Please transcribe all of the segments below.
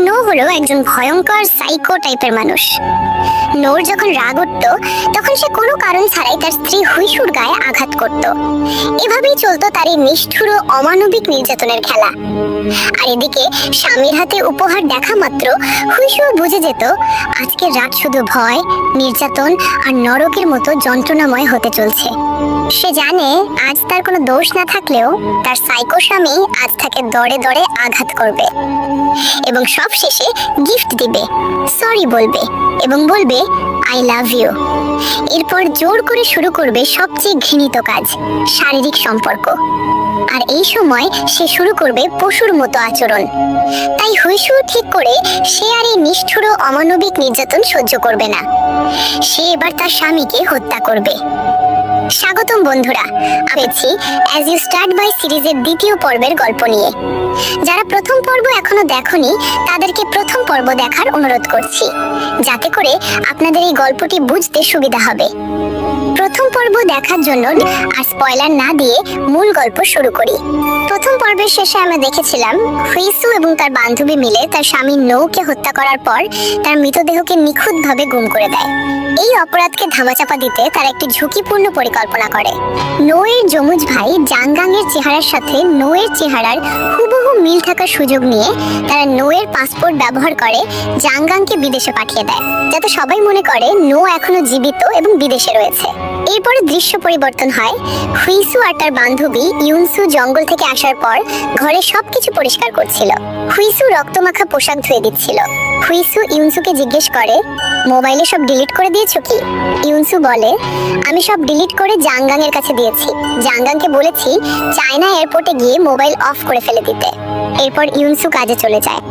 No হলো একজন ভয়ঙ্কর সাইকো টাইপের মানুষ। নোর যখন রাগ উঠত তখন সে কোনো কারণ ছাড়াই তার স্ত্রী হুইশুর গায়ে আঘাত করত। এভাবেই চলতো তার এই নিষ্ঠুর ও অমানবিক নির্যাতনের খেলা। আর এদিকে স্বামীর হাতে উপহার দেখা মাত্র হুইশু বুঝে যেত আজকের রাত শুধু ভয়, নির্যাতন আর নরকের মতো যন্ত্রণাময় হতে চলছে। সে জানে আজ তার কোনো দোষ না থাকলেও তার সাইকো স্বামী আজ তাকে দরে দরে আঘাত করবে এবং সব শেষে গিফট দিবে, সরি বলবে এবং বলবে আই লাভ ইউ। এরপর জোর করে শুরু করবে সবচেয়ে ঘৃণিত কাজ, শারীরিক সম্পর্ক। আর এই সময় সে শুরু করবে পশুর মতো আচরণ। তাই হুইশু ঠিক করে সে আর এই নিষ্ঠুর ও অমানবিক নির্যাতন সহ্য করবে না। সে এবার তার স্বামীকে হত্যা করবে। স্বাগতম বন্ধুরা, আছি অ্যাজ ইউ স্টার্ট বাই সিরিজের দ্বিতীয় পর্বের গল্প নিয়ে। যারা প্রথম পর্ব এখনো দেখোনি তাদেরকে প্রথম পর্ব দেখার অনুরোধ করছি, যাতে করে আপনাদের এই গল্পটি বুঝতে সুবিধা হবে। প্রথম পর্ব দেখার জন্য আর স্পয়লার না দিয়ে মূল গল্প শুরু করি। প্রথম পর্বের শেষে আমরা দেখেছিলাম হুইসু এবং তার বান্ধবী মিলে তার স্বামী নোকে হত্যা করার পর তার মৃতদেহকে নিখুঁতভাবে গুম করে দেয়। এই অপরাধকে ধামাচাপা দিতে তারা একটি ঝুঁকিপূর্ণ পরিকল্পনা করে। নোয়ের যমজ ভাই জাংগাং এর চেহারার সাথে নোয়ের চেহারার হুবহু মিল থাকার সুযোগ নিয়ে তারা নোয়ের পাসপোর্ট ব্যবহার করে জাংগাংকে বিদেশে পাঠিয়ে দেয়, যাতে সবাই মনে করে নো এখনো জীবিত এবং বিদেশে রয়েছে। এরপরে দৃশ্য পরিবর্তন হয়। হুইসু আর তার বান্ধবী ইউনসু জঙ্গল থেকে আসার পর ঘরে সবকিছু পরিষ্কার করছিল। হুইসু রক্তমাখা পোশাক ধুয়ে দিচ্ছিল। হুইসু ইউনসুকে জিজ্ঞেস করে, মোবাইলে সব ডিলিট করে দিয়েছো কি? ইউনসু বলে, আমি সব ডিলিট করে জাংগাং এর কাছে দিয়েছি। জাংগাংকে বলেছি চায়না এয়ারপোর্টে গিয়ে মোবাইল অফ করে ফেলে দিতে। এরপর ইউনসু কাজে চলে যায়।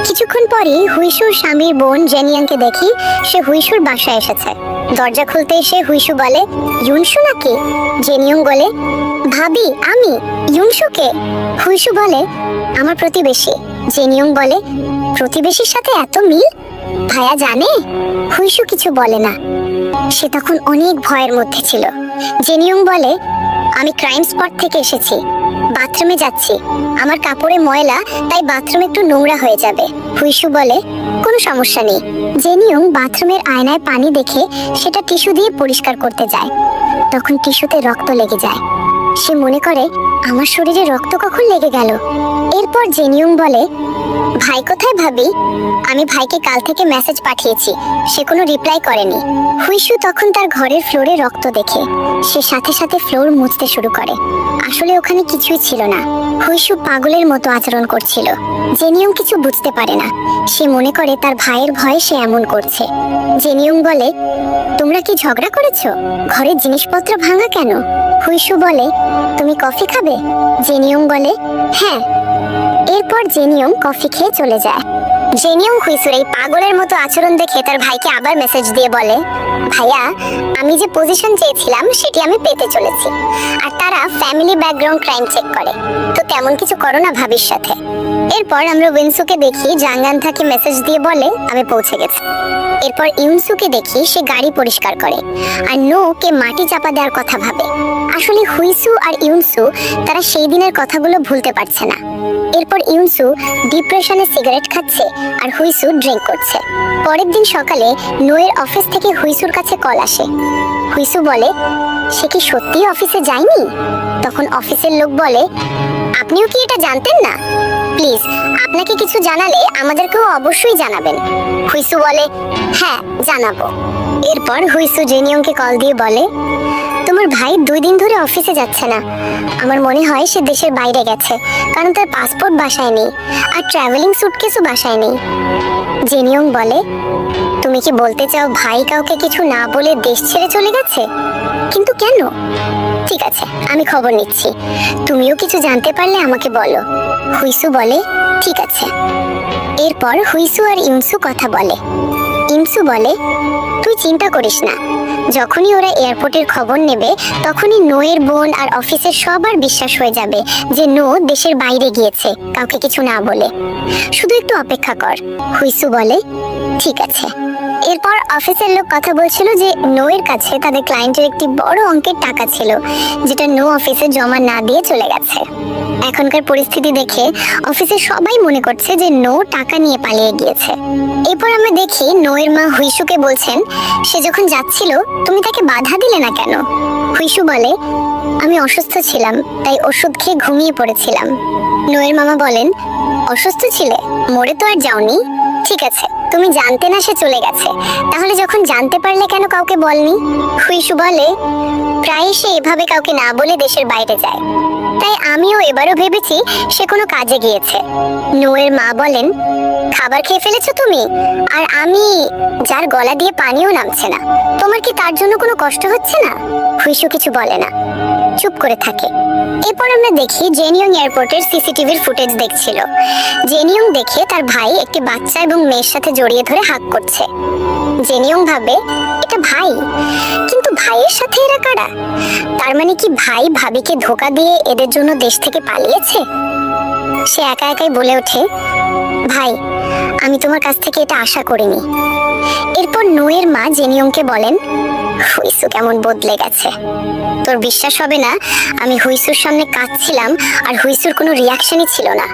কিছুক্ষণ পরেই হুইশুর স্বামীর বোন জেনিয়াংকে দেখি সে হুইশুর বাসায় এসেছে। দরজা খুলতে এসে হুইশু বলে, ইউনসু নাকি? জেনিয়ং বলে, ভাবি আমি। ইউনসুকে? হুইশু বলে, আমার প্রতিবেশী। জেনিয়ং বলে, প্রতিবেশীর সাথে এত মিল? ভাইয়া জানে? হুইশু কিছু বলে না, সে তখন অনেক ভয়ের মধ্যে ছিল। জেনিয়ং বলে, আমি ক্রাইম স্পট থেকে এসেছি, বাথরুমে যাচ্ছি, আমার কাপড়ে ময়লা, তাই বাথরুম একটু নোংরা হয়ে যাবে। হুইশু বলে, কোনো সমস্যা নেই। জেনিয়ং বাথরুমের আয়নায় পানি দেখে সেটা টিস্যু দিয়ে পরিষ্কার করতে যায়। তখন টিস্যুতে রক্ত লেগে যায়। সে মনে করে আমার শরীরে রক্ত কখন লেগে গেল। এরপর জেনিয়ং বলে, ভাই কোথায় ভাবি? আমি ভাইকে কাল থেকে মেসেজ পাঠিয়েছি, সে কোনো রিপ্লাই করেনি। হুইশু তখন তার ঘরের ফ্লোরে রক্ত দেখে সে সাথে সাথে ফ্লোর মুছতে শুরু করে। আসলে ওখানে কিছুই ছিল না। হুইশু পাগলের মতো আচরণ করছিল। জেনিয়ং কিছু বুঝতে পারে না। সে মনে করে তার ভাইয়ের ভয়ে সে এমন করছে। জেনিয়ং বলে, তোমরা কি ঝগড়া করেছো? ঘরের জিনিসপত্র ভাঙা কেন? হুইশু বলে, তুমি কফি খাবে? জেনিয়ং বলে, হ্যাঁ। এরপর জেনিয়ং কফি খেয়ে চলে যায়। জেনিয়ং হুইসুর এই পাগলের মতো আচরণ দেখে তার ভাইকে আবার মেসেজ দিয়ে বলে, ভাইয়া আমি যে পজিশন চেয়েছিলাম সেটি আমি পেতে চলেছি। আর তারা ফ্যামিলি ব্যাকগ্রাউন্ড ক্রাইম চেক করে, তো তেমন কিছু করো না ভাবির সাথে। এরপর আমরা উইনসুকে দেখি জাংগান তাকে মেসেজ দিয়ে বলে, আমি পৌঁছে গেছি। এরপর ইউনসুকে দেখি সে গাড়ি পরিষ্কার করে আর নোকে মাটি চাপা দেওয়ার কথা ভাবে। আসলে হুইসু আর ইউনসু তারা সেই দিনের কথাগুলো ভুলতে পারছে না। এরপর ইউনসু ডিপ্রেশনে সিগারেট খাচ্ছে আর হুইসু ড্রিঙ্ক করছে। পরের দিন সকালে নোয়ের অফিস থেকে হুইসুর কাছে কল আসে। হুইসু বলে, সে কি সত্যিই অফিসে যায়নি? তখন অফিসের লোক বলে, আপনিও কি এটা জানতেন না? প্লিজ আপনাকে কিছু জানালে আমাদেরকেও অবশ্যই জানাবেন। হুইসু বলে, হ্যাঁ জানাবো। এরপর হুইসু জেনিয়ংকে কল দিয়ে বলে, তোমার ভাই 2 দিন ধরে অফিসে যাচ্ছে না। আমার মনে হয় সে দেশের বাইরে গেছে, কারণ তার পাসপোর্ট বাসায় নেই আর ট্রাভেলিং সুটকেসও বাসায় নেই। জেনিয়ং বলে, তুমি কি বলতে চাও ভাই কাউকে কিছু না বলে দেশ ছেড়ে চলে গেছে? কিন্তু কেন? ঠিক আছে, আমি খবর নিচ্ছি, তুমিও কিছু জানতে পারলে আমাকে বলো। হুইসু বলে, ঠিক আছে। এরপর হুইসু আর ইউনসু কথা বলে। ইমসু বলে, তুই চিন্তা করিস না, যখনই ওরা এয়ারপোর্টের খবর নেবে তখনই নোয়ের বোন আর অফিসের সবার বিশ্বাস হয়ে যাবে যে নো দেশের বাইরে গিয়েছে কাউকে কিছু না বলে। শুধু একটু অপেক্ষা কর। হুইসু বলে, ঠিক আছে। এরপর অফিসের লোক কথা বলছিল যে নোয়ের কাছে তাদের ক্লায়েন্টের একটি বড় অঙ্কের টাকা ছিল, যেটা নো অফিসে জমা না দিয়ে চলে গেছে। এখনকার পরিস্থিতি দেখে অফিসের সবাই মনে করছে যে নো টাকা নিয়ে পালিয়ে গিয়েছে। এরপর আমরা দেখি নোয়ের মা হুইসুকে বলছেন, সে যখন যাচ্ছিল তুমি তাকে বাধা দিলে না কেন? হুইসু বলে, আমি অসুস্থ ছিলাম, তাই ওষুধ খেয়ে ঘুমিয়ে পড়েছিলাম। নোয়ের মামা বলেন, অসুস্থ ছিলে, মরে তো আর যাওনি। ঠিক আছে, তুমি জানতে না সে চলে গেছে, তাহলে যখন জানতে পারলে কেন কাউকে বলনি? হুইসু বলে, প্রায় সে এভাবে কাউকে না বলে দেশের বাইরে যায়, তাই আমিও এবারও ভেবেছি সে কোনো কাজে গিয়েছে। নোয়ের মা বলেন, খাবার খেয়ে ফেলেছো তুমি, আর আমি যার গলা দিয়ে পানিও নামছে না, তোমার কি তার জন্য কোনো কষ্ট হচ্ছে না? হুইসু কিছু বলে না, চুপ করে থাকে। এরপর আমরা দেখি জেনিয়ং এয়ারপোর্টের সিসিটিভির ফুটেজ দেখছিল। জেনিয়ং দেখে তার ভাই একটি বাচ্চা এবং মেয়ের সাথে জড়িয়ে ধরে হাক করছে। জেনিয়ং ভাবে, এটা ভাই, কিন্তু ভাইয়ের সাথে এরা কারা? তার মানে কি ভাই ভাবিকে ধোকা দিয়ে এদের জন্য দেশ থেকে পালিয়েছে? সে একা একাই বলে ওঠে, ভাই, আমি তোমার কাছ থেকে এটা আশা করিনি। এরপর নোয়ের মা জেনিয়ংকে বলেন, হুইসু কেমন বদলে গেছে। তোর বিশ্বাস হবে না, আমি হুইসুর সামনে কাঁদছিলাম আর হুইসুর কোনো রিয়াকশনই ছিল না।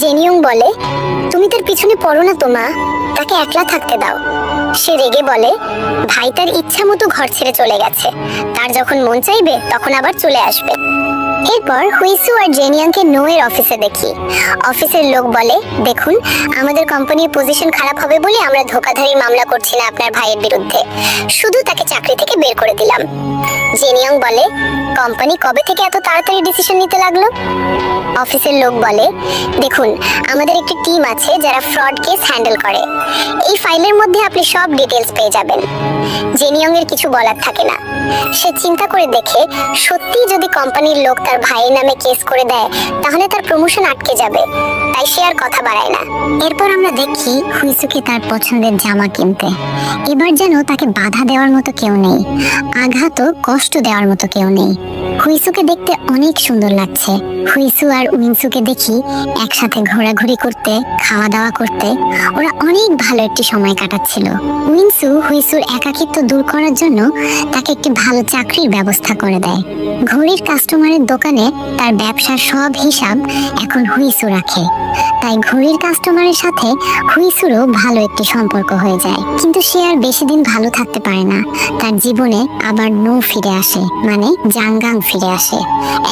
জেনিয়ং বলে, তুমি তার পিছনে পড়ো না তো মা, তাকে একলা থাকতে দাও। সে রেগে বলে, ভাই তার ইচ্ছা মতো ঘর ছেড়ে চলে গেছে, তার যখন মন চাইবে তখন আবার চলে আসবে। এরপর হুইসু আর জেনিয়াংকে নোয়ের অফিসে দেখি। অফিসের লোক বলে, দেখুন, আমাদের কোম্পানির পজিশন খারাপ হবে বলে আমরা ধোঁকাধারীর মামলা করছি না আপনার ভাইয়ের বিরুদ্ধে, শুধু তাকে চাকরি থেকে বের করে দিলাম। জেনিয়াং বলে, কোম্পানি কবে থেকে এত তাড়াতাড়ি ডিসিশন নিতে লাগলো? অফিসের লোক বলে, দেখুন, আমাদের একটি টিম আছে যারা ফ্রড কেস হ্যান্ডেল করে, এই ফাইলের মধ্যে আপনি সব ডিটেলস পেয়ে যাবেন। জেনিয়ং এর কিছু বলার থাকে না। সে চিন্তা করে দেখে, সত্যি যদি কোম্পানির লোক তার ভাইয়ের নামে কেস করে দেয় তাহলে তার প্রমোশন আটকে যাবে, তাই সে আর কথা বাড়ায় না। এরপর আমরা দেখি হুইসুকে তার পছন্দের জামা কিনতে। এবার যেন তাকে বাধা দেওয়ার মতো কেউ নেই, আঘাত ও কষ্ট দেওয়ার মতো কেউ নেই। হুইসুকে দেখতে অনেক সুন্দর লাগছে। হুইসু আর উইনসুকে দেখি একসাথে ঘোরাঘুরি করতে, খাওয়া দাওয়া করতে। ওরা অনেক ভালো একটি সময় কাটাচ্ছিল। উইনসু হুইসুর একাকিত্ব দূর করার জন্য তাকে একটি ভালো চাকরির ব্যবস্থা করে দেয়। ঘড়ির কাস্টমারের দোকানে তার ব্যবসার সব হিসাব এখন হুইসু রাখে, তাই ঘড়ির কাস্টমারের সাথে হুইসুরও ভালো একটি সম্পর্ক হয়ে যায়। কিন্তু সে আর বেশি দিন ভালো থাকতে পারে না। তার জীবনে আবার নো ফিরে আসে, মানে জাঙ্গাং ফিরে আসে।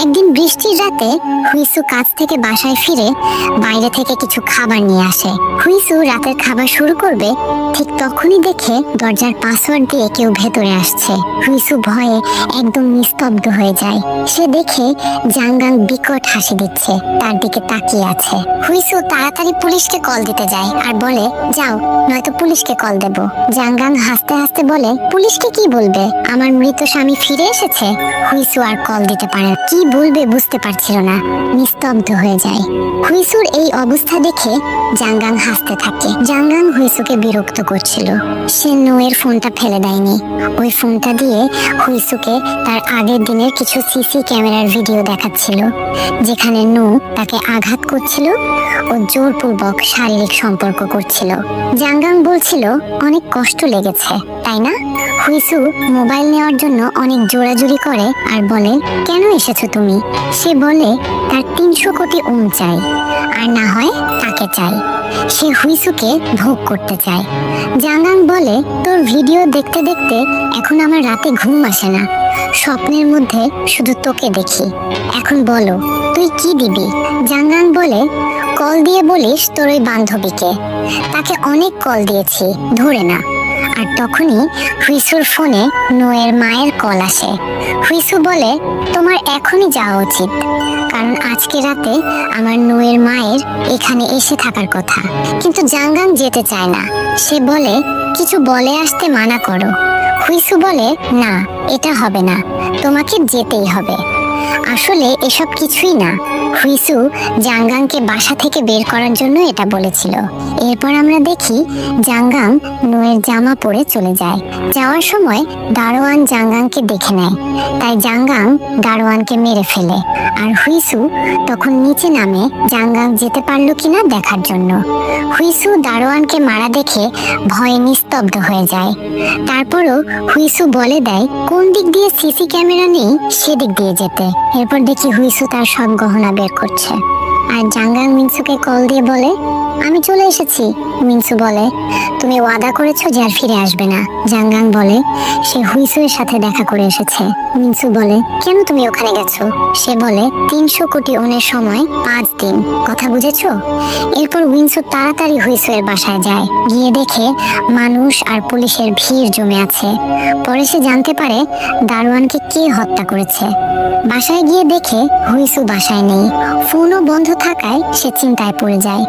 একদিন বৃষ্টির রাতে হুইসু কাজ থেকে বাসায় ফিরে বাইরে থেকে কিছু খাবার নিয়ে আসে। হুইসু রাতের খাবার শুরু করবে, ঠিক তখনই দেখে দরজার পাসওয়ার্ড দিয়ে কেউ ভেতরে আসছে। হুইসু ভয়ে একদম নিস্তব্ধ হয়ে যায়। সে দেখে জাঙ্গাং বিকট হাসি দিচ্ছে, তার দিকে তাকিয়ে আছে। হুইসু তাড়াতাড়ি পুলিশকে কল দিতে যায় আর বলে, যাও, নয়তো পুলিশকে কল দেব। জাঙ্গাং হাসতে হাসতে বলে, পুলিশকে কি বলবে? আমার মৃত স্বামী ফিরে এসেছে। হুইসু আর কল দিতে পারে, কি বলবে বুঝতে পারছিল না, নিস্তব্ধ হয়ে যায়। হুইসুর এই অবস্থা দেখে জাঙ্গাং হাসতে থাকে। জাঙ্গাং হুইসুকে বিরক্ত করছিল। সে নোয়ের ফোনটা ফেলে দেয়নি। ওই ফোনটা দিয়ে হুইসুকে তার আগের দিনের কিছু সিসি ক্যামেরার ভিডিও দেখাচ্ছিল, যেখানে নো তাকে আঘাত করছিল ও জোরপূর্বক শারীরিক সম্পর্ক করছিল। জাঙ্গাং বলছিল অনেক কষ্ট লেগেছে, তাই না? হুইসু মোবাইল নেওয়ার জন্য অনেক জোরাজুরি করে আর বলে, কেন এসেছো তুমি? সে বলে তার 300 কোটি ওম চাই, আর না হয় তাকে চাই। সে হুইসুকে ভোগ করতে চায়। জাঙ্গাং বলে, তোর ভিডিও দেখতে দেখতে এখন আমার রাতে ঘুম আসে না, স্বপ্নের মধ্যে শুধু তোকে দেখি। এখন বলো তুই কি দিবি? জাঙ্গাং বলে, কল দিয়ে বলিস তোর ওই বান্ধবীকে, তাকে অনেক কল দিয়েছি, ধরে না। আর তখনই হুইসুর ফোনে নোয়ের মায়ের কল আসে। হুইসু বলে, তোমার এখনই যাওয়া উচিত, কারণ আজকে রাতে আমার নোয়ের মায়ের এখানে এসে থাকার কথা। কিন্তু জাঙ্গাং যেতে চায় না। সে বলে, কিছু বলে আসতে মানা করো। হুইসু বলে, না, এটা হবে না, তোমাকে যেতেই হবে। আসলে এসব কিছুই না, হুইসু জাংগাংকে বাসা থেকে বের করার জন্য এটা বলেছিল। এরপর আমরা দেখি জাংগাং নোয়ের জামা পরে চলে যায়। যাওয়ার সময় দারোয়ান জাংগাংকে দেখে নেয়, তাই জাংগাং দারোয়ানকে মেরে ফেলে। আর হুইসু তখন নিচে নামে জাংগাং যেতে পারলো কিনা দেখার জন্য। হুইসু দারোয়ানকে মারা দেখে ভয়ে নিস্তব্ধ হয়ে যায়। তারপরও হুইসু বলে দেয় কোন দিক দিয়ে সিসি ক্যামেরা নেই সেদিক দিয়ে যেতে। এরপর দেখি হুইসু তার সব গহনা বের করছে। আর জাংগাং মিনসুকে কল দিয়ে বলে আমি চলে এসেছি। মিনসু বলে তুমি ওয়াদা করেছো যে আর ফিরে আসবে না। জাংগাং বলে সে হুইসুয়ের সাথে দেখা করে এসেছে। মিনসু বলে কেন তুমি ওখানে গেছো? সে বলে 300 কোটি ওনের সময় 5 দিন, কথা বুঝেছো? এরপর উইনসু তাড়াতাড়ি হুইসুয়ের বাসায় যায়। গিয়ে দেখে মানুষ আর পুলিশের ভিড় জমে আছে। পরে সে জানতে পারে দারোয়ানকে কে হত্যা করেছে। বাসায় গিয়ে দেখে হুইসু বাসায় নেই। ফোনও বন্ধ থাকায় সে চিন্তায় পড়ে যায়।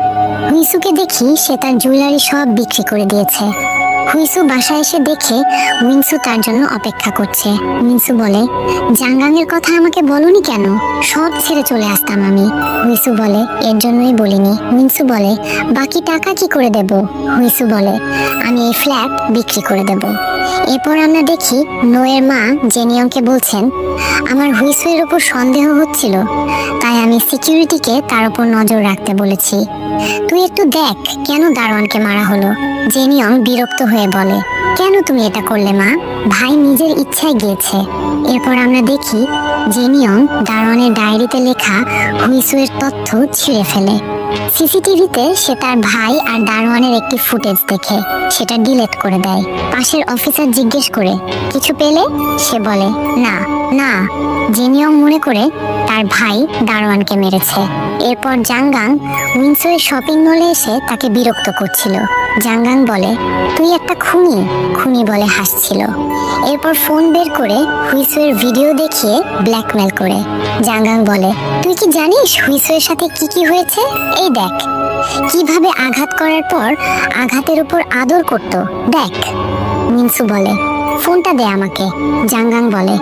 হুইসুকে দেখি সে তার জুয়েলারি সব বিক্রি করে দিয়েছে। হুইসু বাসায় এসে দেখে উইনসু তার জন্য অপেক্ষা করছে। উইনসু বলে জাংগাং এর কথা আমাকে বলনি কেন? সব ছেড়ে চলে আসতাম আমি। হুইসু বলে এর জন্যই বলিনি। উইনসু বলে বাকি টাকা কি করে দেব? হুইসু বলে আমি এই ফ্ল্যাট বিক্রি করে দেব। এরপর আমরা দেখি নোয়ের মা জেনিয়ংকে বলছেন আমার হুইসুয়ের উপর সন্দেহ হচ্ছিল, তাই আমি সিকিউরিটিকে তার উপর নজর রাখতে বলেছি। তুই একটু দেখ কেন দারোয়ানকে মারা হলো। জেনিয়ং বিরক্ত হয়ে বলে কেন তুমি এটা করলে মা? ভাই নিজের ইচ্ছায় গিয়েছে। এরপর আমরা দেখি জেনিয়ং দারোয়ানের ডায়েরিতে লেখা হুইসুয়ের তথ্য ছিঁড়ে ফেলে। সিসিটিভিতে সে তার ভাই আর দারোয়ানের একটি ফুটেজ দেখে সেটা ডিলিট করে দেয়। পাশের অফিসার জিজ্ঞেস করে কিছু পেলে? সে বলে না না। জেনিয়ং মনে করে তার ভাই দারোয়ানকে মেরেছে। এরপর জাংগাং উইনসুয়ের শপিং মলে এসে তাকে বিরক্ত করছিল। জাংগাং বলে তুই একটা খুনি। খুনি বলে হাসছিল। এরপর ফোন বের করে হুইসুয়ের ভিডিও দেখিয়ে ব্ল্যাকমেল করে। জাংগাং বলে তুই কি জানিস হুইসুয়ের সাথে কি কি হয়েছে? এই দেখ কিভাবে আঘাত করার পর আঘাতের উপর আদর করত, দেখ। মিনসু বলে ফোনটা দে আমাকে। জাংগাং বলে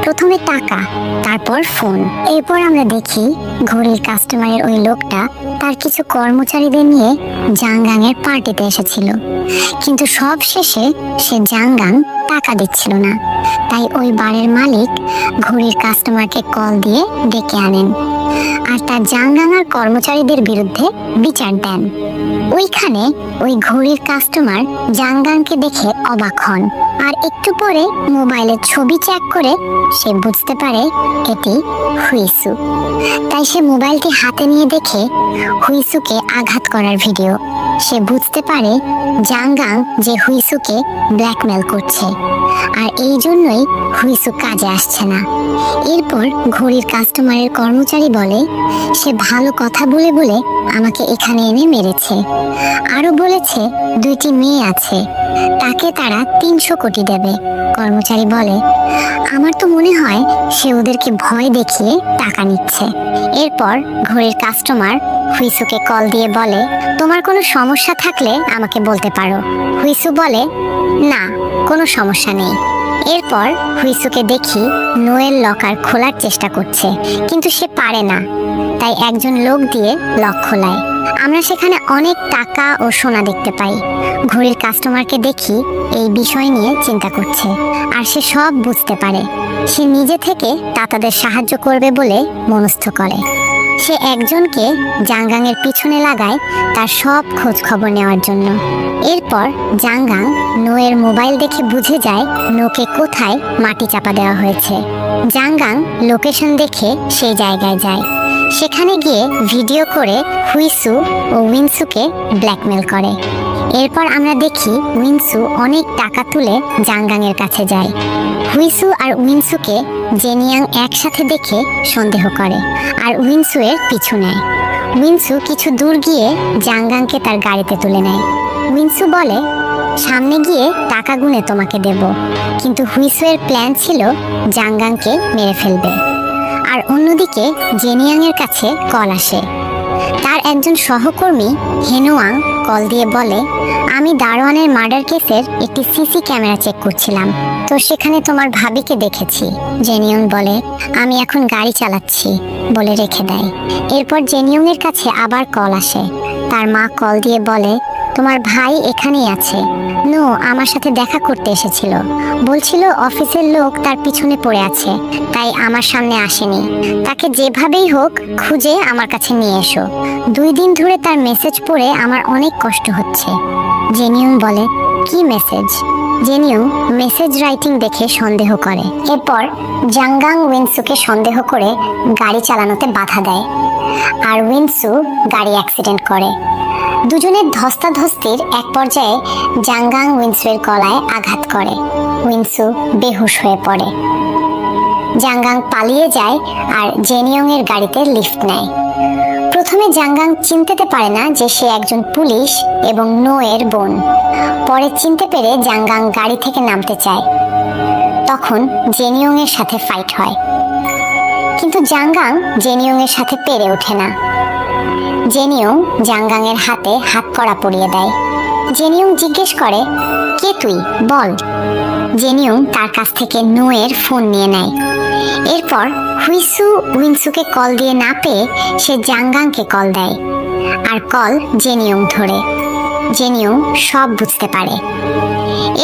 প্রথমে টাকা, তারপর ফোন। এরপর আমরা দেখি ঘড়ির কাস্টমারের ওই লোকটা তার কিছু কর্মচারীদের নিয়ে জাংগাং এর পার্টিতে এসেছিল, কিন্তু সব শেষে সে জাংগাং টাকা দিচ্ছিল না। তাই ওই বারের মালিক ঘড়ির কাস্টমারকে কল দিয়ে ডেকে আনেন আর তার জাংগাং আর কর্মচারীদের বিরুদ্ধে বিচার দেন। ওইখানে ওই ঘড়ির কাস্টমার জাংগাংকে দেখে অবাক হন আর একটু পরে মোবাইলের ছবি চেক করে সে বুঝতে পারে এটি হুইসু। তাই সে মোবাইলটি হাতে নিয়ে দেখে হুইসুকে আঘাত করার ভিডিও। সে বুঝতে পারে জাংগাং যে হুইসুকে ব্ল্যাকমেল করছে আর এই জন্যই হুইসু কাজে আসছে না। এরপর ঘড়ির কাস্টমারের কর্মচারী বলে সে ভালো কথা বলে বলে আমাকে এখানে এনে মেরেছে। আরো বলেছে 2টি মেয়ে আছে, তাকে তারা 300 কোটি দেবে। কর্মচারী বলে আমার তো মনে হয় সে ওদেরকে ভয় দেখিয়ে টাকা নিচ্ছে। এরপর ঘড়ির কাস্টমার হুইসুকে কল দিয়ে বলে তোমার কোনো সমস্যা থাকলে আমাকে বলতে পারো। হুইসু বলে না, কোনো সমস্যা নেই। এরপর হুইসুকে দেখি নোয়েল লকার খোলার চেষ্টা করছে, কিন্তু সে পারে না। তাই একজন লোক দিয়ে লক খোলায়। আমরা সেখানে অনেক টাকা ও সোনা দেখতে পাই। ঘড়ির কাস্টমারকে দেখি এই বিষয় নিয়ে চিন্তা করছে আর সে সব বুঝতে পারে। সে নিজে থেকে তাদের সাহায্য করবে বলে মনস্থ করে। সে একজনকে জাংগাং এর পিছনে লাগায় তার সব খোঁজ খবর নেওয়ার জন্য। এরপর জাংগাং নোয়ের মোবাইল দেখে বুঝে যায় নোকে কোথায় মাটি চাপা দেওয়া হয়েছে। জাংগাং লোকেশন দেখে সেই জায়গায় যায়। সেখানে গিয়ে ভিডিও করে হুইসু ও উইনসুকে ব্ল্যাকমেল করে। এরপর আমরা দেখি উইনসু অনেক টাকা তুলে জাংগাং এর কাছে যায়। হুইসু আর উইনসুকে জেনিয়াং একসাথে দেখে সন্দেহ করে আর উইনসু এর পিছু নেয়। উইনসু কিছু দূর গিয়ে জাংগাংকে তার গাড়িতে তুলে নেয়। উইনসু বলে সামনে গিয়ে টাকা গুনে তোমাকে দেব, কিন্তু হুইসু এর প্ল্যান ছিল জাংগাংকে মেরে ফেলবে। আর অন্যদিকে জেনিয়াং এর কাছে কল আসে। তার একজন সহকর্মী হেনুয়াং কল দিয়ে বলে, আমি দারোয়ানের মার্ডার কেসের একটি সিসি ক্যামেরা চেক করছিলাম, তো সেখানে তোমার ভাবিকে দেখেছি। জেনিয়ং বলে, আমি এখন গাড়ি চালাচ্ছি বলে রেখে দেয়। এরপর জেনিয়ং এর কাছে আবার কল আসে। তার মা কল দিয়ে বলে, তোমার ভাই এখানেই আছে। নো আমার সাথে দেখা করতে এসেছিল, বলছিল অফিসের লোক তার পিছনে পড়ে আছে, তাই আমার সামনে আসেনি। তাকে যেভাবেই হোক খুঁজে আমার কাছে নিয়ে এসো। 2 দিন ধরে তার মেসেজ পড়ে আমার অনেক কষ্ট হচ্ছে। জেনিয়ং বলে, কি মেসেজ? জেনিয়ং মেসেজ রাইটিং দেখে সন্দেহ করে। এরপর জাংগাং উইনসুকে সন্দেহ করে গাড়ি চালানোতে বাধা দেয়, আর উইনসু গাড়ি অ্যাক্সিডেন্ট করে। দুজনের ধস্তাধস্তির এক পর্যায়ে জাংগাং উইনসুয়ের গলায় আঘাত করে। উইনসু বেহুশ হয়ে পড়ে। জাংগাং পালিয়ে যায় আর জেনিয়ং এর গাড়িতে লিফট নেয়। প্রথমে জাংগাং চিনতে পারে না যে সে একজন পুলিশ এবং নো এর বোন। পরে চিনতে পেরে জাংগাং গাড়ি থেকে নামতে চায়। তখন জেনিয়ং এর সাথে ফাইট হয়, কিন্তু জাংগাং জেনিয়ং এর সাথে পেরে ওঠে না। জেনিয়ং জাংগাং এর হাতে হাত কড়া পরিয়ে দেয়। জেনিয়ং জিজ্ঞেস করে, কে তুই বল। জেনিয়ং তার কাছ থেকে নো এর ফোন নিয়ে নেয়। এরপর হুইসু উইনসুকে কল দিয়ে না পেয়ে সে জাংগাংকে কল দেয়, আর কল জেনিয়ং ধরে। জেনিয়ং সব বুঝতে পারে।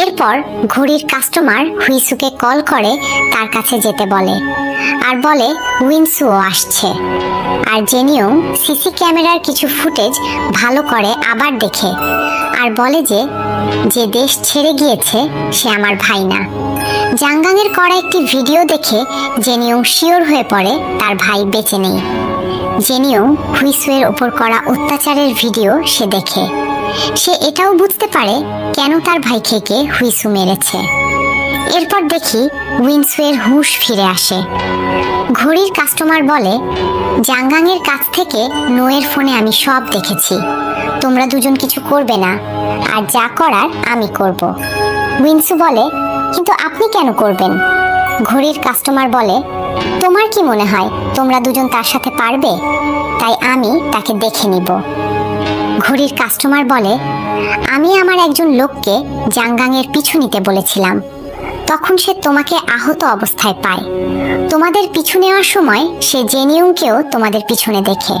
এরপর ঘড়ির কাস্টমার হুইসুকে কল করে তার কাছে যেতে বলে, আর বলে উইনসুও আসছে। আর জেনিয়ং সিসি ক্যামেরার কিছু ফুটেজ ভালো করে আবার দেখে, আর বলে যে যে দেশ ছেড়ে গিয়েছে সে আমার ভাই না। জাংগাং এর করা একটি ভিডিও দেখে জেনিয়ং শিওর হয়ে পড়ে তার ভাই বেঁচে নেই। জেনিয়ং হুইসুয়ের ওপর করা অত্যাচারের ভিডিও সে দেখে। সে এটাও বুঝতে পারে কেন তার ভাইকে হুইসু মেরেছে। এরপর দেখি উইনসুয়ের হুঁশ ফিরে আসে। ঘড়ির কাস্টমার বলে, জাংগাং এর কাছ থেকে নোয়ের ফোনে আমি সব দেখেছি। তোমরা দুজন কিছু করবে না, আর যা করার আমি করব। উইনসু বলে, কিন্তু আপনি কেন করবেন? ঘড়ির কাস্টমার বলে, তোমার কি মনে হয় তোমরা দুজন তার সাথে পারবে? তাই আমি তাকে দেখে নিব। ঘড়ির কাস্টমার বলে, আমি আমার একজন লোককে জাংগাং এর পিছু নিতে বলেছিলাম, তখন সে তোমাকে আহত অবস্থায় পায়। তোমাদের পিছু নেওয়ার সময় সে জেনিয়ংকেও তোমাদের পিছনে দেখে।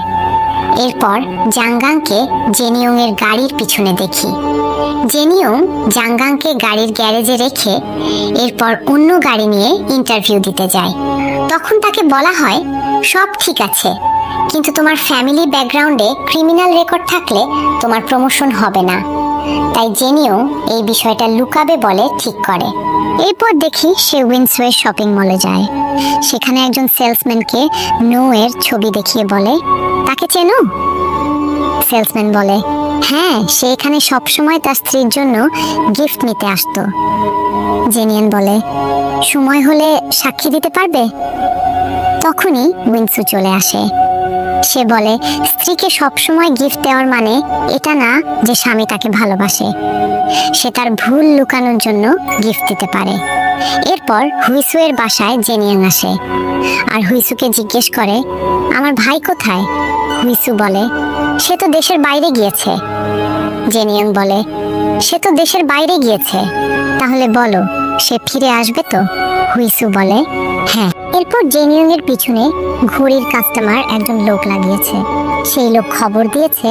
এরপর জাংগাংকে জেনিয়ং এর গাড়ির পিছনে দেখি। জেনিয়ং জাংগাংকে গাড়ির গ্যারেজে রেখে এরপর অন্য গাড়ি নিয়ে ইন্টারভিউ দিতে যায়। তখন তাকে বলা হয়, সব ঠিক আছে, কিন্তু তোমার ফ্যামিলি ব্যাকগ্রাউন্ডে ক্রিমিনাল রেকর্ড থাকলে তোমার প্রমোশন হবে না। তাই জেনিয়ং এই বিষয়টা লুকাবে বলে ঠিক করে। এরপর দেখি সে উইনসুয়ের শপিং মলে যায়। সেখানে একজন সেলসম্যানকে নো এর ছবি দেখিয়ে বলে, তাকে চেনো? সেলসম্যান বলে, হ্যাঁ, সে এখানে সবসময় তার স্ত্রীর জন্য গিফট নিতে আসতো। জেনিয়ন বলে, সময় হলে সাক্ষী দিতে পারবে? তখনই উইনসু চলে আসে। সে বলে, স্ত্রীকে সবসময় গিফট দেওয়ার মানে এটা না যে স্বামী তাকে ভালোবাসে। সে তার ভুল লুকানোর জন্য গিফট দিতে পারে। এরপর হুইসুয়ের বাসায় জেনিয়ং আসে, আর হুইসুকে জিজ্ঞেস করে, আমার ভাই কোথায়? হুইসু বলে, সে তো দেশের বাইরে গিয়েছে। জেনিয়ং বলে, সে তো দেশের বাইরে গিয়েছে, তাহলে বলো সে ফিরে আসবে তো? হুইসু বলে, হ্যাঁ। এরপর জেনিয়ং এর পিছনে ঘড়ির কাস্টমার একজন লোক লাগিয়েছে। সেই লোক খবর দিয়েছে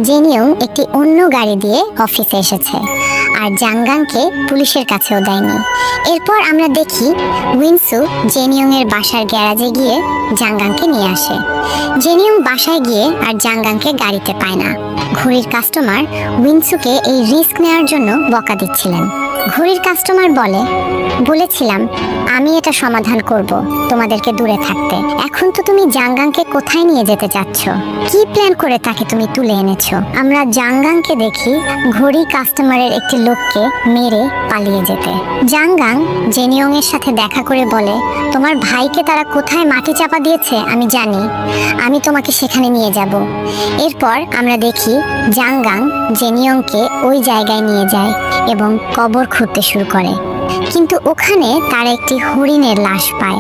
জেনিয়ং একটি অন্য গাড়ি দিয়ে অফিসে এসেছে, আর জাংগাংকে পুলিশের কাছেও দেয়নি। এরপর আমরা দেখি উইনসু জেনিয়ং এর বাসার গ্যারাজে গিয়ে জাংগাংকে নিয়ে আসে। জেনিয়ং বাসায় গিয়ে আর জাংগাংকে গাড়িতে পায় না। ঘড়ির কাস্টমার উইনসুকে এই রিস্ক নেওয়ার জন্য বকা দিচ্ছিলেন। ঘড়ির কাস্টমার বলেছিলাম আমি এটা সমাধান করব তোমাদেরকে দূরে থাকতে। এখন তো তুমি জাংগাংকে কোথায় নিয়ে যেতে যাচ্ছ? কি প্ল্যান করে তাকে তুমি তুলে এনেছো? আমরা জাংগাংকে দেখি ঘড়ি কাস্টমারের একটি লোককে মেরে পালিয়ে যেতে। জাংগাং জেনিয়ং এর সাথে দেখা করে বলে, তোমার ভাইকে তারা কোথায় মাটি চাপা দিয়েছে আমি জানি, আমি তোমাকে সেখানে নিয়ে যাব। এরপর আমরা দেখি জাংগাং জেনিয়ংকে ওই জায়গায় নিয়ে যায় এবং কবর খুঁড়তে শুরু করে। কিন্তু ওখানে তারা একটি হরিণের লাশ পায়।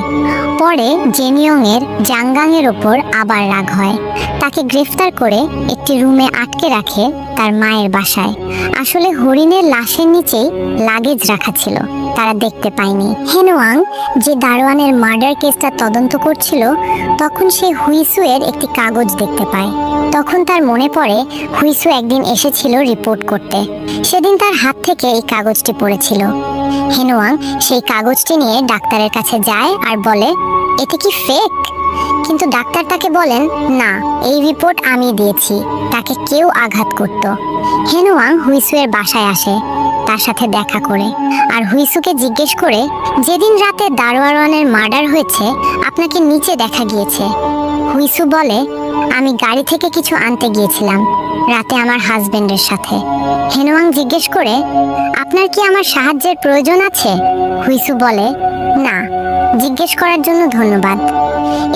পরে জেনিয়ং এর জাঙ্গাং এর ওপর আবার রাগ হয়। তাকে গ্রেফতার করে একটি রুমে আটকে রাখে তার মায়ের বাসায়। আসলে হরিণের লাশের নিচেই লাগেজ রাখা ছিল, তারা দেখতে পায়নি। হেনওয়াং যে দারোয়ানের মার্ডার কেসটা তদন্ত করছিল, তখন সে হুইসু এর একটি কাগজ দেখতে পায়। তখন তার মনে পড়ে হুইসু একদিন এসেছিল রিপোর্ট করতে। সেদিন তার হাত থেকে এই কাগজটি পড়েছিল। হেনওয়াং সেই কাগজটি নিয়ে ডাক্তারের কাছে যায় আর বলে, এতে কি ফেক? কিন্তু ডাক্তার তাকে বলেন, না, এই রিপোর্ট আমি দিয়েছি, তাকে কেউ আঘাত করত। হেনওয়াং হুইসু এর বাসায় আসে, তার সাথে দেখা করে আর হুইসুকে জিজ্ঞেস করে, যেদিন রাতে দারোয়ানের মার্ডার হয়েছে আপনাকে নিচে দেখা গিয়েছে। হুইসু বলে, আমি গাড়ি থেকে কিছু আনতে গিয়েছিলাম রাতে আমার হাজবেন্ডের সাথে। হেনওয়াং জিজ্ঞেস করে, আপনার কি আমার সাহায্যের প্রয়োজন আছে? হুইসু বলে, না, জিজ্ঞেস করার জন্য ধন্যবাদ।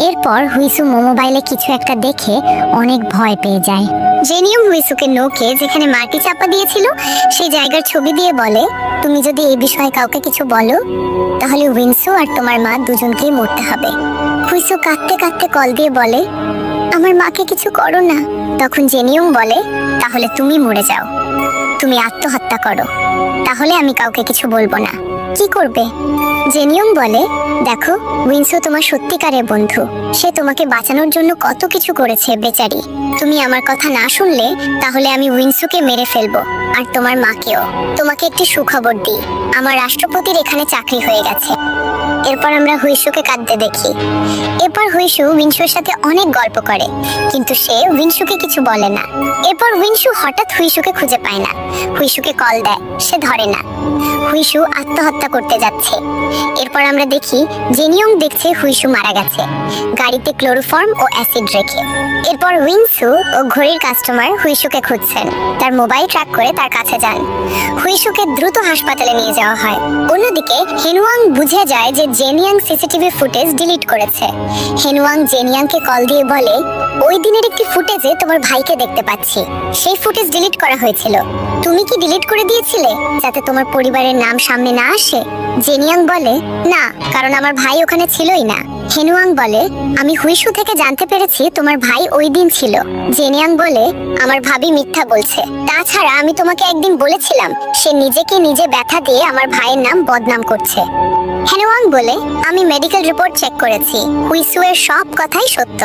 এরপর হুইসু মোবাইলে কিছু একটা দেখে অনেক ভয় পেয়ে যায়। জেনিয়ং হুইসুকে নোকে যেখানে মাটি চাপা দিয়েছিল সেই জায়গার ছবি দিয়ে বলে, তুমি যদি এই বিষয়ে কাউকে কিছু বলো তাহলে উইনসু আর তোমার মা দুজনকেই মরতে হবে। হুইসু কাঁদতে কাঁদতে কল দিয়ে বলে, আমার মাকে কিছু করো না। তখন জেনিয়ং বলে, তাহলে তুমি মরে যাও, তুমি আত্মহত্যা করো, তাহলে আমি কাউকে কিছু বলবো না। কি করবে? জেনিয়ং বলে, দেখো, উইনসু তোমার সত্যিকারের বন্ধু, সে তোমাকে বাঁচানোর জন্য কত কিছু করেছে বেচারি। তুমি আমার কথা না শুনলে তাহলে আমি উইনসুকে মেরে ফেলবো আর তোমার মাকেও। তোমাকে একটি সুখবর দিই, আমার রাষ্ট্রপতির এখানে চাকরি হয়ে গেছে। এরপর আমরা হুইসুকে কাঁদতে দেখি। এরপর হুইসু উইনসুর সাথে অনেক গল্প করে, কিন্তু সে উইনসুকে কিছু বলে না। এরপর উইনসু হঠাৎ হুইসুকে খুঁজে পায় না। হুইসুকে কল দেয়, সে ধরে না। হুইসু আত্মহত্যা করতে যাচ্ছে। এরপর আমরা দেখি জেনিয়ং দেখছে হুইসু মারা গেছে, গাড়িতে ক্লোরোফর্ম ও অ্যাসিড রেখে। এরপর উইনসু ও ঘড়ির কাস্টমার হুইসুকে খুঁজছেন, তার মোবাইল ট্র্যাক করে তার কাছে যান। হুইসুকে দ্রুত হাসপাতালে নিয়ে যাওয়া হয়। অন্যদিকে হেনওয়াং বুঝে যায় যে জেনিয়াং সিসিটিভি ফুটেজ ডিলিট করেছে। হেনওয়াং জেনিয়াংকে কল দিয়ে বলে, ওই দিনের একটি ফুটেজে তোমার ভাইকে দেখতে পাচ্ছি, সেই ফুটেজ ডিলিট করা হয়েছিল। তুমি কি ডিলিট করে দিয়েছিলে যাতে তোমার পরিবারের নাম সামনে না আসে? জেনিয়াং বলে, না, কারণ আমার ভাই ওখানে ছিলই না। হেনওয়াং বলে, আমি হুইসু থেকে জানতে পেরেছি তোমার ভাই ওই দিন ছিল। জেনিয়াং বলে, আমার ভাবি মিথ্যা বলছে, তাছাড়া আমি তোমাকে একদিন বলেছিলাম সে নিজেকে নিজে ব্যথা দিয়ে আমার ভাইয়ের নাম বদনাম করছে। হেনওয়াং বলে, আমি মেডিকেল রিপোর্ট চেক করেছি, হুইসু এর সব কথাই সত্য।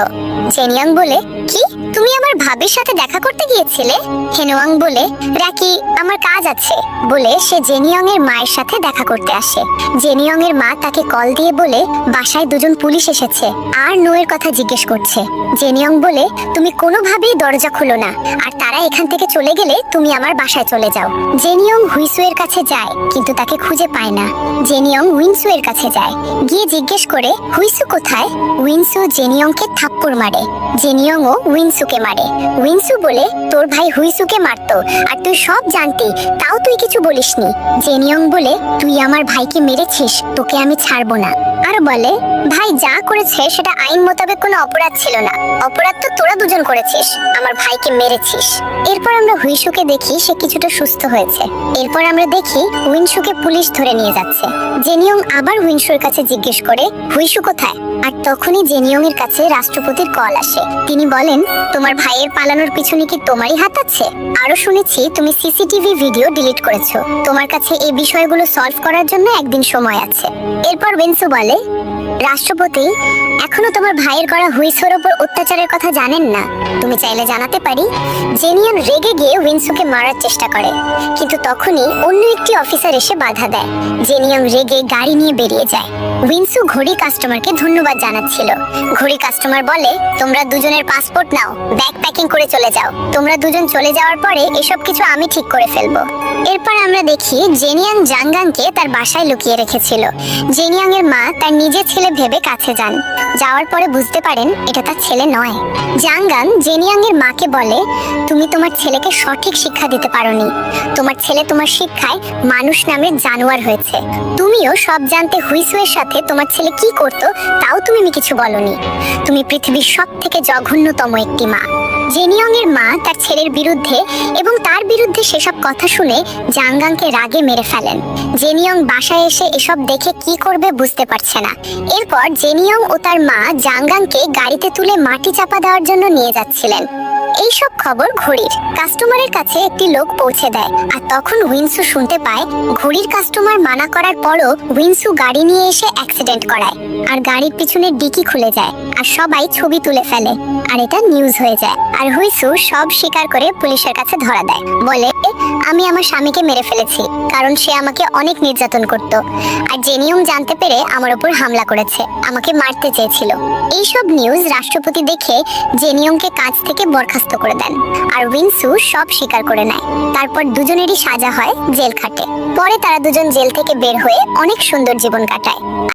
জেনিয়াং বলে, কি, তুমি আমার ভাবির সাথে দেখা করতে গিয়েছিলে? হেনওয়াং বলে, রাকি, আমার কাজ আছে বলে সে জেনিয়ং এর মায়ের সাথে দেখা করতে আসে। জেনিয়ং এর মা তাকে কল দিয়ে বলে, বাসায় দুজন পুলিশ এসেছে আর নোয়ের কথা জিজ্ঞেস করছে। জেনিয়ং বলে, তুমি কোনোভাবেই দরজা খুলো না, আর তারা এখান থেকে চলে গেলে তুমি আমার বাসায় চলে যাও। জেনিয়ং হুইসু এর কাছে যায়, কিন্তু তাকে খুঁজে পায় না। জেনিয়ং উইনসু এর কাছে যায়, গিয়ে জিজ্ঞেস করে, হুইসু কোথায়? উইনসু জেনিয়ংকে থাপ্পড় মারে। জেনিয়ংও উইনসুকে মারে। উইনসু বলে, তোর ভাই হুইসুকে মারতো আর তুই সব জানতি, তাও তুই কিছু বলিসনি। জেনিয়ং বলে, তুই আমার ভাইকে মেরেছিস, তোকে আমি ছাড়বো না। আর বলে, ভাই যা করেছে সেটা আইন মোতাবেক কোনো অপরাধ ছিল না, অপরাধ তো তোরা দুজন করেছিস, আমার ভাইকে মেরেছিস। এরপর আমরা হুইসুকে দেখি সে কিছুটা সুস্থ হয়েছে। এরপর আমরা দেখি উইনসুকে পুলিশ ধরে নিয়ে যাচ্ছে। জেনিয়ং আবার উইনসুর কাছে জিজ্ঞেস করে, হুইসু কোথায়? আর তখনই জেনিয়ং এর কাছে রাষ্ট্রপতির কল আসে। তিনি বলেন, তোমার ভাইয়ের পালানোর পিছনে কি তোমারই হাত আছে? আরো শুনেছি তুমি সিসিটিভি ভিডিও ডিলিট করেছো, তোমার কাছে এই বিষয়গুলো সলভ করার জন্য একদিন সময় আছে। এরপর উইনসু বলে, রাষ্ট্রপতি এখনো তোমার ভাইয়ের করা হুইসুর উপর অত্যাচারের কথা জানেন না, তুমি চাইলে জানাতে পারি। জেনিয়ং রেগে গিয়ে উইনসুকে মারার চেষ্টা করে, কিন্তু তখনই অন্য একটি অফিসার এসে বাধা দেয়। জেনিয়ং রেগে গাড়ি নিয়ে বেরিয়ে যায়। উইনসু ঘড়ি কাস্টমারকে ধন্যবাদ জানাচ্ছিল। ঘড়ি কাস্টমার বলে, তোমরা দুজনের পাসপোর্ট নাও, ব্যাগ প্যাকিং করে চলে যাও। তোমরা দুজন চলে যাওয়ার পরে এসব কিছু আমি ঠিক করে ফেলবো। এরপর আমরা দেখি জেনিয়াং জাঙ্গাংকে তার বাসায় লুকিয়ে রেখেছিল। জেনিয়াং এর মা তার নিজের ছেলে ভেবে কাছে যান, যাওয়ার পরে বুঝতে পারেন এটা তার ছেলে নয়। জাঙ্গাং জেনিয়াং এর মাকে বলে, তুমি তোমার ছেলেকে সঠিক শিক্ষা দিতে পারোনি, তোমার ছেলে তোমার শিক্ষায় মানুষ নামের জানোয়ার হয়েছে। তুমিও সব জানতে হুইসু এর সাথে তোমার ছেলে কি করতো তাও তুমি কিছু বলনি। তুমি পৃথিবীর সব থেকে জঘন্যতম একটি মা। জেনিয়ং এর মা তার ছেলের বিরুদ্ধে এবং তার বিরুদ্ধে সেসব কথা শুনে জাংগাংকে রাগে মেরে ফেলেন। জেনিয়ং বাসায় এসে এসব দেখে কি করবে বুঝতে পারছে না। এরপর জেনিয়ং ও তার মা জাংগাংকে গাড়িতে তুলে মাটি চাপা দেওয়ার জন্য নিয়ে যাচ্ছিলেন। এইসব খবর ঘড়ির কাস্টমারের কাছে একটি লোক পৌঁছে দেয়, আর তখন উইনসু শুনতে পায় ঘড়ির কাস্টমার মানা করার পরও উইনসু গাড়ি নিয়ে এসে অ্যাক্সিডেন্ট করায়, আর গাড়ির পিছনের ডিকি খুলে যায়, আর সবাই ছবি তুলে ফেলে, আর এটা নিউজ হয়ে যায়। আর হুইসু সব স্বীকার করে পুলিশের কাছে ধরা দেয়, বলে আমি আমার স্বামীকে মেরে ফেলেছি কারণ সে আমাকে অনেক নির্যাতন করত, আর জেনিয়ং জানতে পেরে আমার উপর হামলা করেছে, আমাকে মারতে চেয়েছিল। এইসব নিউজ রাষ্ট্রপতি দেখে জেনিয়ংকে কাজ থেকে বরখাস্ত করে দেন, আর উইনসু সব স্বীকার করে নেয়। তারপর দুজনেরই সাজা হয় জেল খাটে। পরে তারা দুজন জেল থেকে বের হয়ে অনেক সুন্দর জীবন কাটায়।